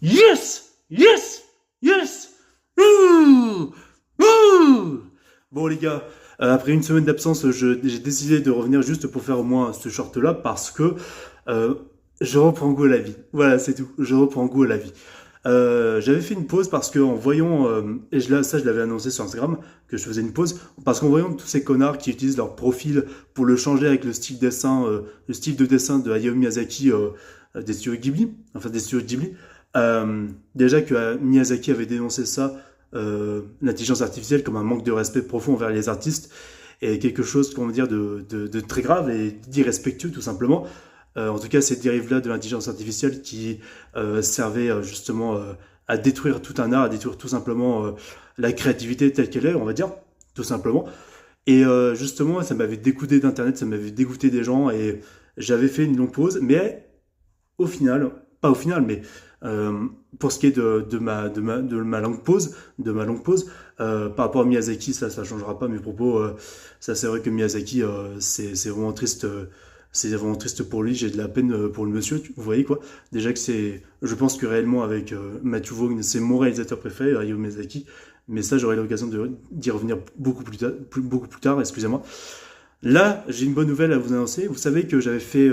Yes! Yes! Yes! Ouh! Ouh! Bon les gars, après une semaine d'absence, j'ai décidé de revenir juste pour faire au moins ce short-là parce que euh, je reprends goût à la vie. Voilà, c'est tout. Je reprends goût à la vie. J'avais fait une pause parce que en voyant, et ça je l'avais annoncé sur Instagram, que je faisais une pause, parce qu'en voyant tous ces connards qui utilisent leur profil pour le changer avec le style de dessin de Hayao Miyazaki des studios Ghibli, enfin des studios Ghibli, déjà que Miyazaki avait dénoncé ça, l'intelligence artificielle comme un manque de respect profond envers les artistes, et quelque chose, comment dire, de très grave et d'irrespectueux tout simplement. En tout cas, cette dérive-là de l'intelligence artificielle qui servait justement à détruire tout un art, à détruire tout simplement la créativité telle qu'elle est, on va dire, tout simplement. Et justement, ça m'avait dégoûté d'Internet, ça m'avait dégoûté des gens, et j'avais fait une longue pause, mais au final, pas au final, mais pour ce qui est de ma longue pause, par rapport à Miyazaki, ça changera pas mes propos. Ça, c'est vrai que Miyazaki, c'est vraiment triste. C'est vraiment triste pour lui, j'ai de la peine pour le monsieur, vous voyez quoi. Déjà que je pense que réellement avec Matthew Vaughn, c'est mon réalisateur préféré, Hayao Miyazaki, mais ça j'aurai l'occasion d'y revenir beaucoup plus tard, excusez-moi. Là, j'ai une bonne nouvelle à vous annoncer, vous savez que j'avais fait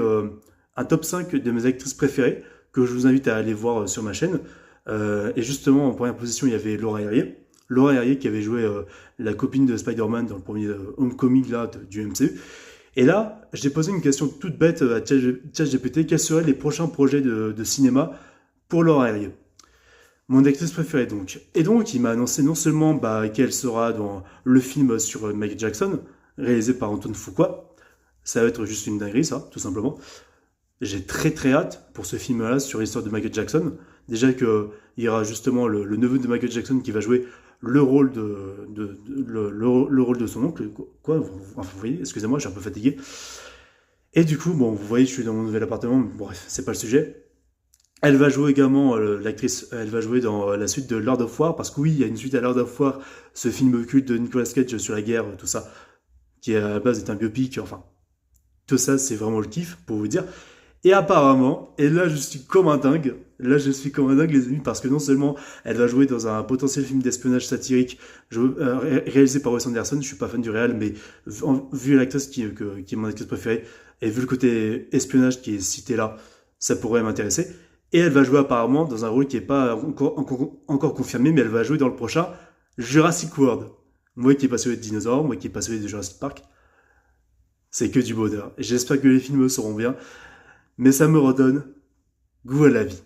un top 5 de mes actrices préférées, que je vous invite à aller voir sur ma chaîne, et justement en première position il y avait Laura Harrier qui avait joué la copine de Spider-Man dans le premier Homecoming là, du MCU. Et là, j'ai posé une question toute bête à ChatGPT. Quels seraient les prochains projets de cinéma pour Laura Harrier, mon actrice préférée donc. Et donc, il m'a annoncé non seulement qu'elle sera dans le film sur Michael Jackson, réalisé par Antoine Fuqua. Ça va être juste une dinguerie, ça, tout simplement. J'ai très très hâte pour ce film-là sur l'histoire de Michael Jackson. Déjà qu'il y aura justement le neveu de Michael Jackson qui va jouer le rôle le rôle de son oncle. Quoi, vous voyez, excusez-moi, je suis un peu fatigué. Et du coup, bon, vous voyez, je suis dans mon nouvel appartement, mais bref, c'est pas le sujet. Elle va jouer également, l'actrice, elle va jouer dans la suite de Lord of War, parce que oui, il y a une suite à Lord of War, ce film culte de Nicolas Cage sur la guerre, tout ça, qui à la base est un biopic, enfin, tout ça, c'est vraiment le kiff, pour vous dire. Et apparemment, et là je suis comme un dingue, les amis, parce que non seulement elle va jouer dans un potentiel film d'espionnage satirique réalisé par Wes Anderson, je suis pas fan du réel, mais vu l'actrice qui est mon actrice préférée, et vu le côté espionnage qui est cité là, ça pourrait m'intéresser. Et elle va jouer apparemment dans un rôle qui est pas encore confirmé, mais elle va jouer dans le prochain Jurassic World. Moi qui est passionné de dinosaures, moi qui est passionné de Jurassic Park, c'est que du bonheur. Et j'espère que les films seront bien, mais ça me redonne goût à la vie.